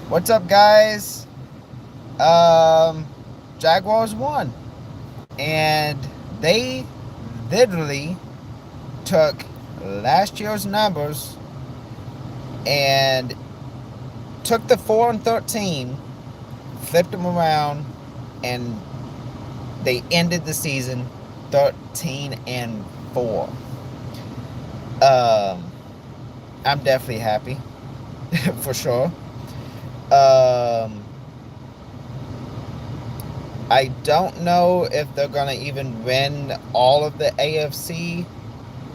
What's up, guys? Um, Jaguars won, and they literally took last year's numbers and took the 4-13, flipped them around, and they ended the season 13-4. Um, I'm definitely happy for sure. Um, I don't know if they're gonna even win all of the AFC.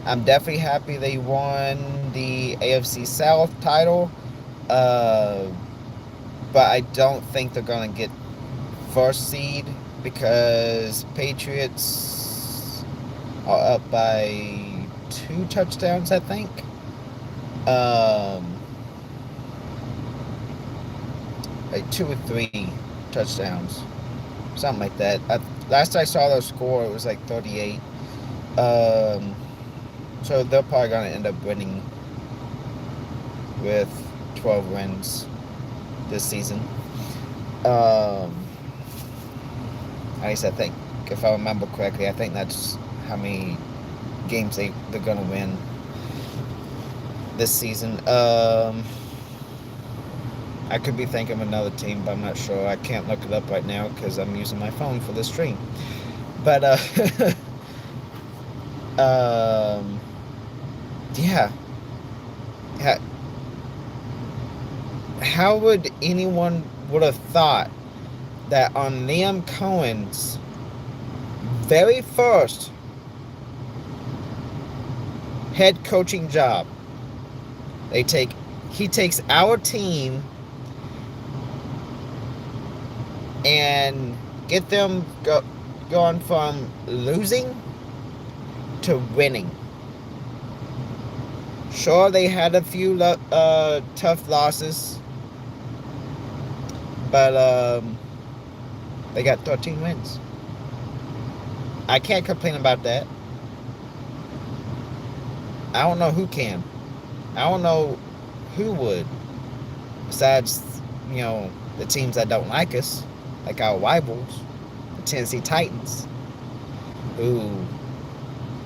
I'm definitely happy they won the AFC South title, uh, but I don't think they're gonna get first seed because Patriots are up by 2 touchdowns, I think. Um, like 2 or 3 touchdowns, something like that. Last I saw their score, it was like 38. Um, so they're probably gonna end up winning with 12 wins this season. At least I think, if I remember correctly, I think that's how many games they're gonna win this season. I could be thinking of another team, but I'm not sure. I can't look it up right now because I'm using my phone for the stream. But um, yeah. How, how would anyone would have thought that on Liam Cohen's very first head coaching job, they take he takes our team and get them going from losing to winning. Sure, they had a few tough losses, but they got 13 wins. I can't complain about that. I don't know who can. I don't know who would, besides, the teams that don't like us, like our rivals, the Tennessee Titans, who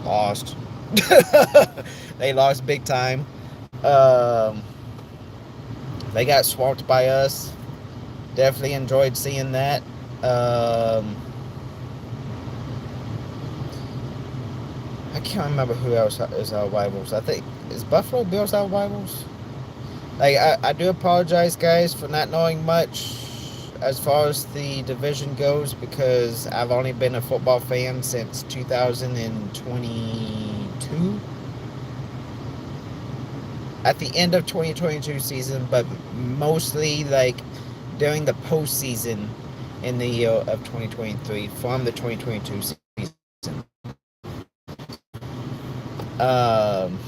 lost. They lost big time. Um, they got swamped by us. Definitely enjoyed seeing that. I can't remember who else is our rivals. I think is Buffalo Bills our rivals. Like I do apologize, guys, for not knowing much as far as the division goes because I've only been a football fan since 2022. At the end of 2022 season, but mostly like during the postseason in the year of 2023 from the 2022 season. Um,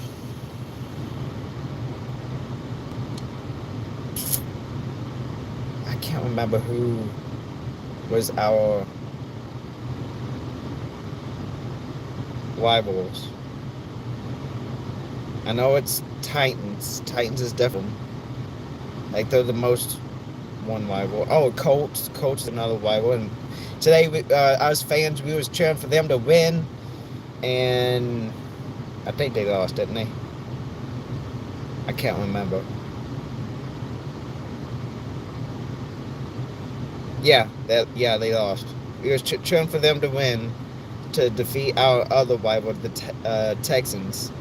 I can't remember who was our rivals. I know it's Titans. Titans is definitely like they're the most one rival. Oh, Colts. Colts is another rival. And today, us fans, we was cheering for them to win, and I think they lost, didn't they? I can't remember. Yeah, they lost. We was cheering for them to win to defeat our other rival, the Texans,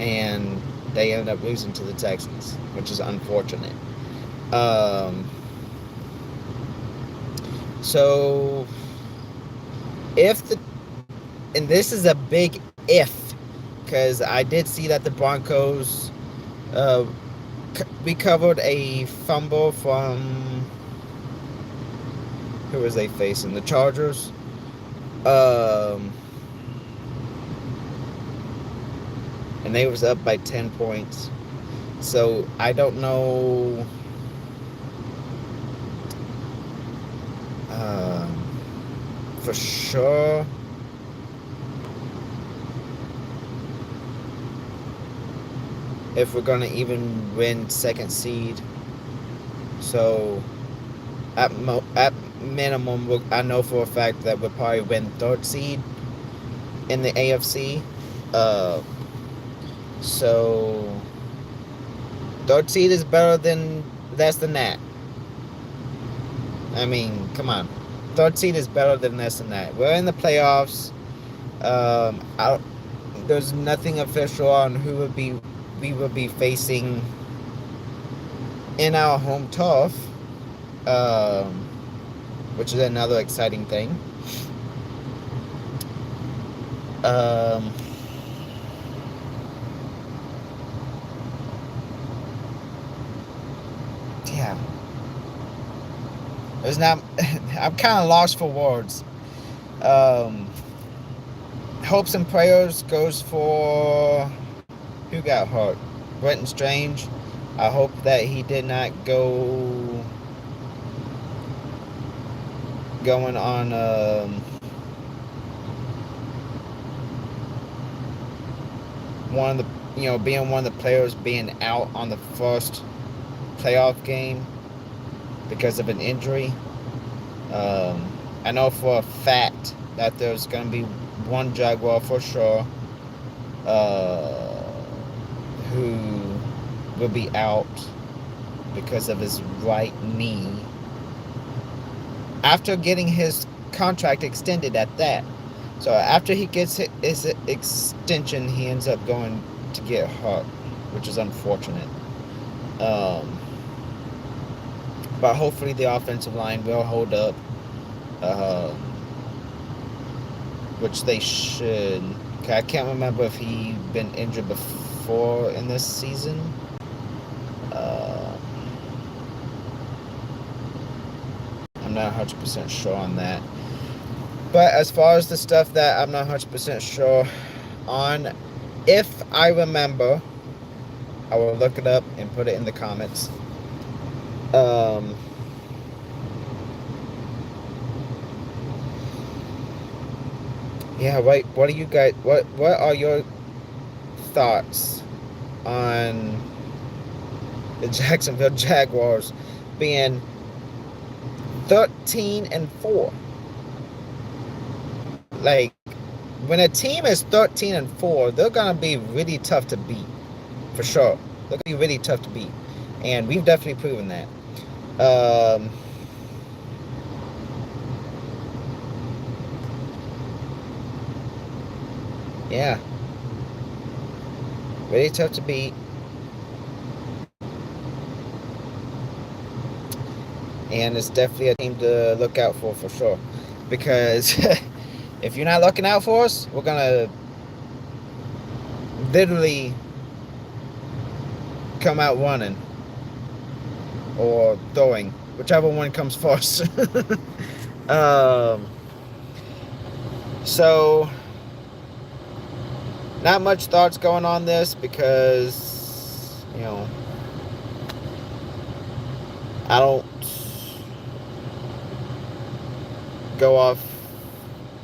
and they ended up losing to the Texans, which is unfortunate. Um, so if the and this is a big if because I did see that the Broncos uh, recovered a fumble from who was they facing? The Chargers. Um, and they was up by 10 points. So I don't know for sure if we're gonna even win second seed. So at minimum, I know for a fact that we'll probably win third seed in the AFC. Uh, so third seed is better than less than that. I mean, come on. Third seed is better than less than that. We're in the playoffs. There's nothing official on who we will be facing in our home turf, um, which is another exciting thing. Um, yeah, there's not. I'm kind of lost for words. Um, hopes and prayers goes for who got hurt. Brenton Strange. I hope that he did not going on one of the being one of the players being out on the first playoff game because of an injury. I know for a fact that there's going to be one Jaguar for sure who will be out because of his right knee after getting his contract extended at that. So after he gets his extension, he ends up going to get hurt, which is unfortunate. But hopefully the offensive line will hold up, which they should. I can't remember if he been injured before in this season. I'm not 100% sure on that. But as far as the stuff that I'm not 100% sure on, if I remember, I will look it up and put it in the comments. Yeah, right. What do you guys? What are your thoughts on the Jacksonville Jaguars being 13-4? Like, when a team is 13-4, they're gonna be really tough to beat, for sure. They're gonna be really tough to beat, and we've definitely proven that. Yeah, really tough to beat, and it's definitely a team to look out for sure. Because if you're not looking out for us, we're gonna literally come out running or throwing, whichever one comes first. So not much thoughts going on this because I don't go off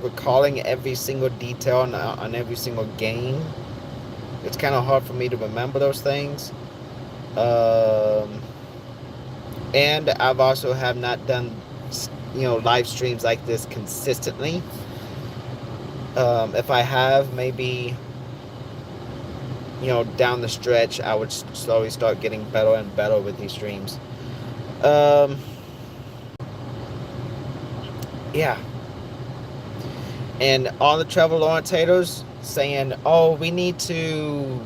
recalling every single detail on every single game. It's kind of hard for me to remember those things. And I've also have not done live streams like this consistently. If I have, maybe down the stretch, I would slowly start getting better and better with these streams. Yeah. And all the Trevor Lawrence haters saying, "Oh, we need to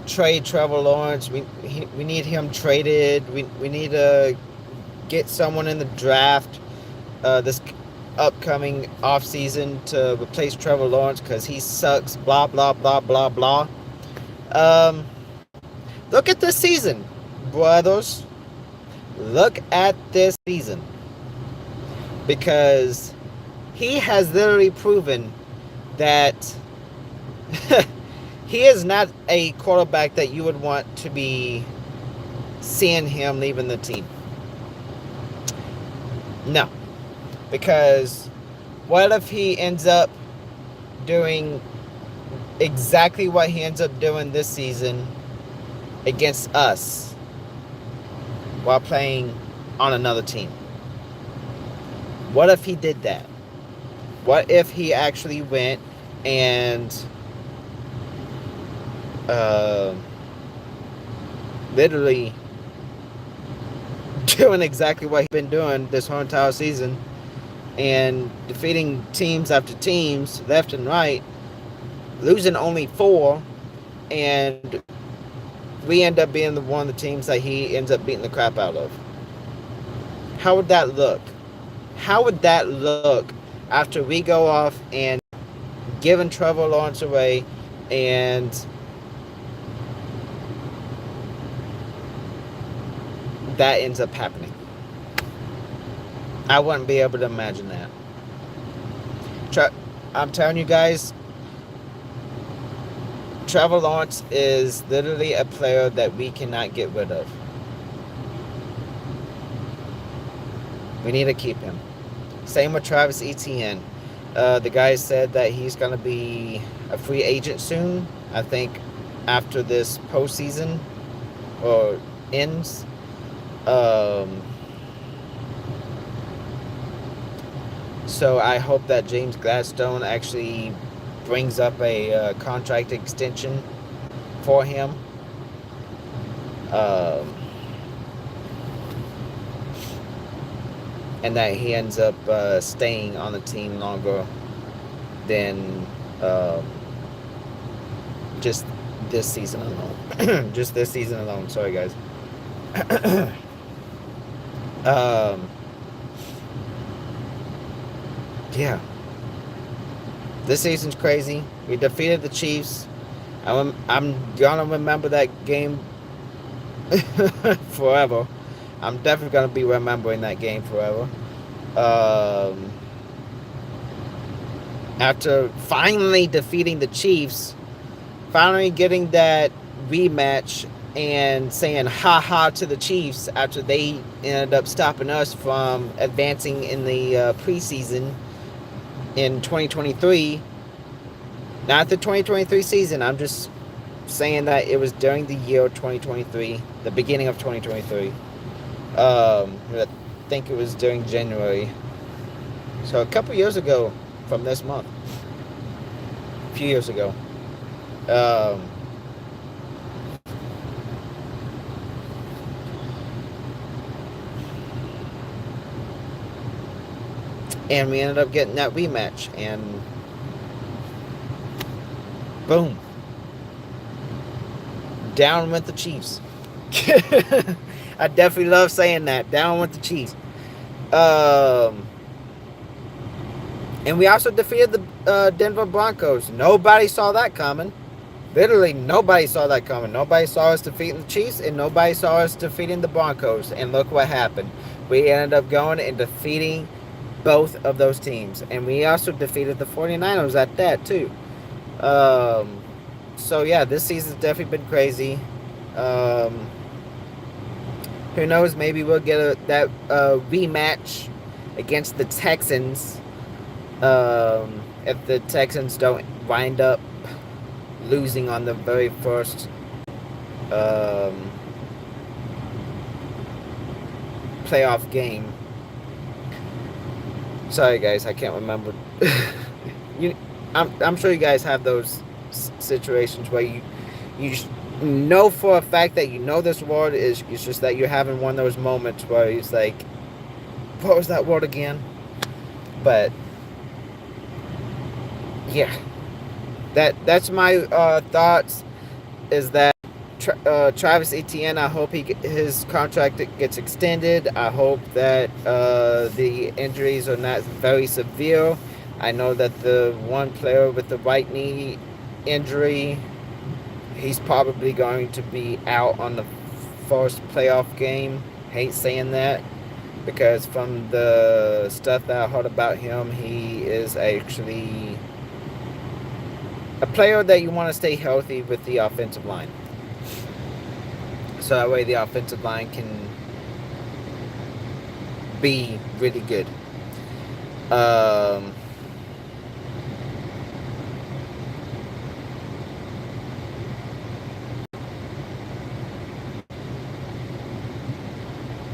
trade Trevor Lawrence. We need him traded. We need to get someone in the draft this upcoming offseason to replace Trevor Lawrence because he sucks." Blah blah blah blah blah. Look at this season, brothers. Look at this season, because he has literally proven that he is not a quarterback that you would want to be seeing him leaving the team. No. Because what if he ends up doing exactly what he ends up doing this season against us? while playing on another team. What if he did that? What if he actually went and uh, literally doing exactly what he's been doing this whole entire season and defeating teams after teams left and right, losing only 4, and we end up being one of the teams that he ends up beating the crap out of? How would that look? How would that look after we go off and giving Trevor Lawrence away and that ends up happening? I wouldn't be able to imagine that. I'm telling you guys, Trevor Lawrence is literally a player that we cannot get rid of. We need to keep him. Same with Travis Etienne. The guy said that he's going to be a free agent soon. I think after this postseason or ends. So I hope that James Gladstone actually brings up a contract extension for him. And that he ends up staying on the team longer than just this season alone. Just this season alone. Sorry, guys. Yeah. This season's crazy. We defeated the Chiefs. I'm gonna remember that game forever. I'm definitely gonna be remembering that game forever. After finally defeating the Chiefs, finally getting that rematch and saying ha ha to the Chiefs after they ended up stopping us from advancing in the preseason in 2023. Not the 2023 season. I'm just saying that it was during the year 2023, the beginning of 2023. I think it was during January. So a couple years ago from this month. A few years ago. And we ended up getting that rematch, and boom, down went the Chiefs. I definitely love saying that. Down went the Chiefs. And we also defeated the Denver Broncos. Nobody saw that coming. Literally, nobody saw that coming. Nobody saw us defeating the Chiefs, and nobody saw us defeating the Broncos. And look what happened. We ended up going and defeating both of those teams. And we also defeated the 49ers at that, too. So, yeah, this season's definitely been crazy. Who knows? Maybe we'll get that rematch against the Texans if the Texans don't wind up losing on the very first playoff game. Sorry, guys, I can't remember. I'm sure you guys have those situations where you just know for a fact that you know this word is. It's just that you're having one of those moments where it's like, what was that word again? But yeah, that's my thoughts. Is that Travis Etienne, I hope his contract gets extended. I hope that the injuries are not very severe. I know that the one player with the right knee injury, he's probably going to be out on the first playoff game. Hate saying that, because from the stuff that I heard about him, he is actually a player that you want to stay healthy with the offensive line. So that way the offensive line can be really good.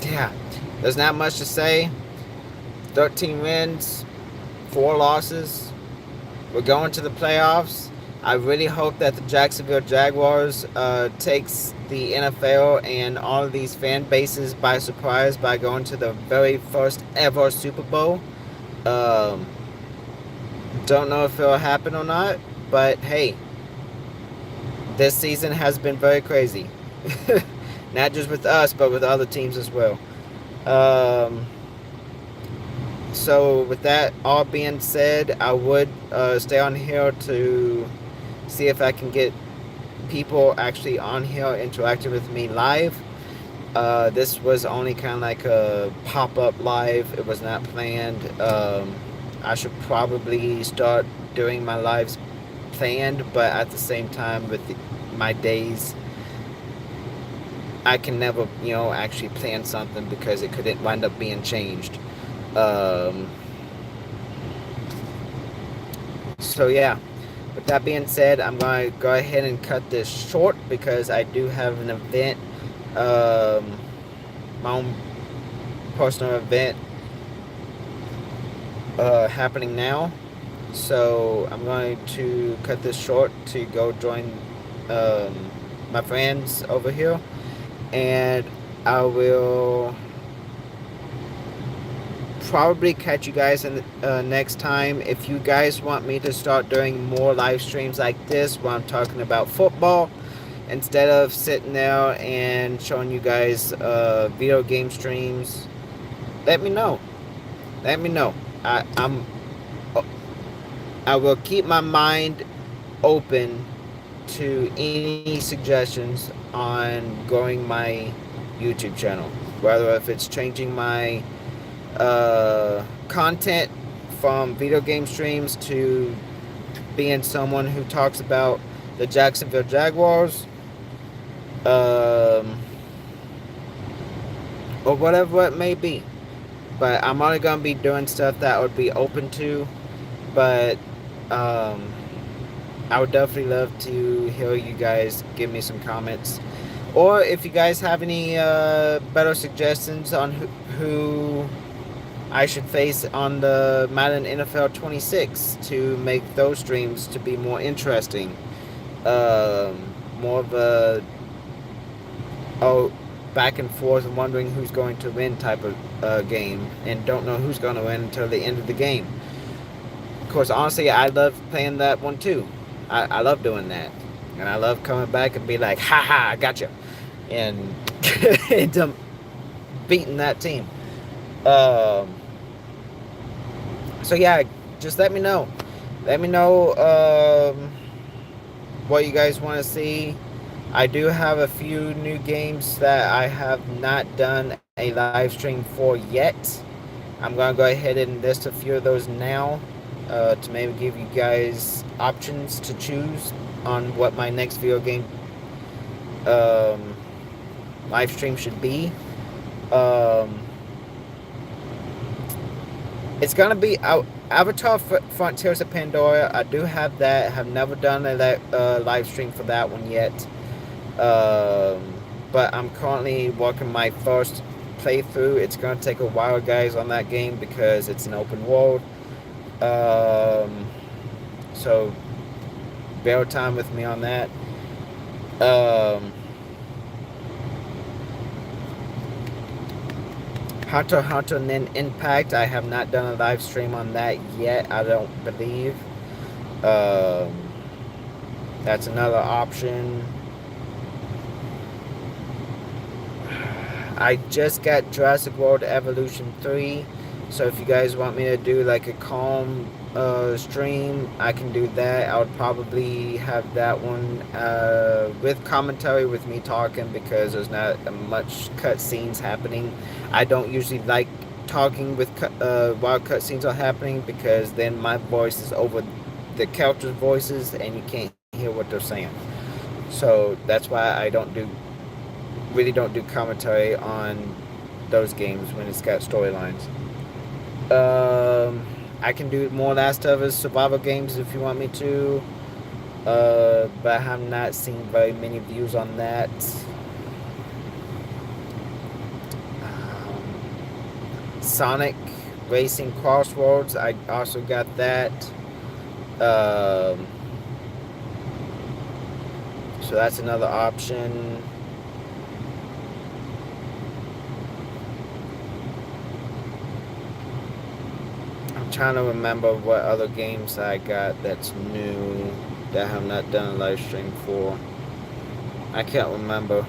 yeah, there's not much to say. 13 wins, 4 losses. We're going to the playoffs. I really hope that the Jacksonville Jaguars takes the NFL and all of these fan bases by surprise by going to the very first ever Super Bowl. Um, don't know if it'll happen or not, but hey, this season has been very crazy. Not just with us, but with other teams as well. Um, so, with that all being said, I would stay on here to see if I can get people actually on here interacting with me live. This was only kind of like a pop up live, it was not planned. I should probably start doing my lives planned, but at the same time, with my days, I can never, actually plan something because it could wind up being changed. Um, so yeah, with that being said, I'm going to go ahead and cut this short because I do have an event, my own personal event happening now. So I'm going to cut this short to go join my friends over here, and I will probably catch you guys in next time. If you guys want me to start doing more live streams like this where I'm talking about football instead of sitting there and showing you guys video game streams, let me know. Let me know. I will keep my mind open to any suggestions on growing my YouTube channel, whether if it's changing my content from video game streams to being someone who talks about the Jacksonville Jaguars, or whatever it may be. But I'm only gonna be doing stuff that I would be open to. But I would definitely love to hear you guys give me some comments, or if you guys have any better suggestions on who I should face on the Madden NFL 26 to make those streams to be more interesting. More of a back and forth and wondering who's going to win type of game, and don't know who's going to win until the end of the game. Of course, honestly, I love playing that one too. I love doing that, and I love coming back and be like, "Ha ha, I got you," and beating that team. So yeah, just let me know. Let me know what you guys want to see. I do have a few new games that I have not done a live stream for yet. I'm going to go ahead and list a few of those now to maybe give you guys options to choose on what my next video game live stream should be. It's going to be Avatar Frontiers of Pandora. I do have that. Have never done a live stream for that one yet. But I'm currently working my first playthrough. It's going to take a while, guys, on that game because it's an open world. So bear time with me on that. Hunter x Hunter and then Impact. I have not done a live stream on that yet, I don't believe. That's another option. I just got Jurassic World Evolution 3, so if you guys want me to do like a calm stream, I can do that. I would probably have that one with commentary with me talking because there's not much cutscenes happening. I don't usually like talking with while cutscenes are happening because then my voice is over the characters' voices and you can't hear what they're saying. So that's why I really don't do commentary on those games when it's got storylines. I can do more Last of Us survival games if you want me to, but I have not seen very many views on that. Sonic Racing Crossroads, I also got that. Um, so that's another option. I'm trying to remember what other games I got that's new that I have not done a live stream for. I can't remember.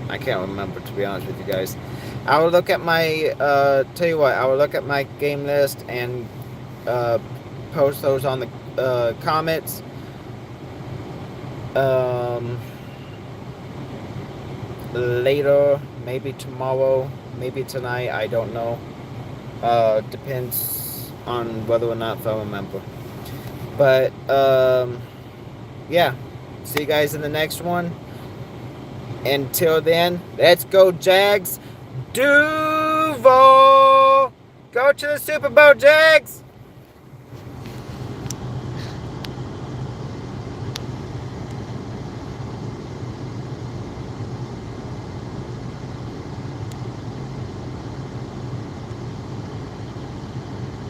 To be honest with you guys. I will look at my, tell you what, I will look at my game list and post those on the comments. Later, maybe tomorrow, maybe tonight, I don't know. Depends on whether or not I remember. But, yeah. See you guys in the next one. Until then, let's go Jags. Duval! Go to the Super Bowl, Jags!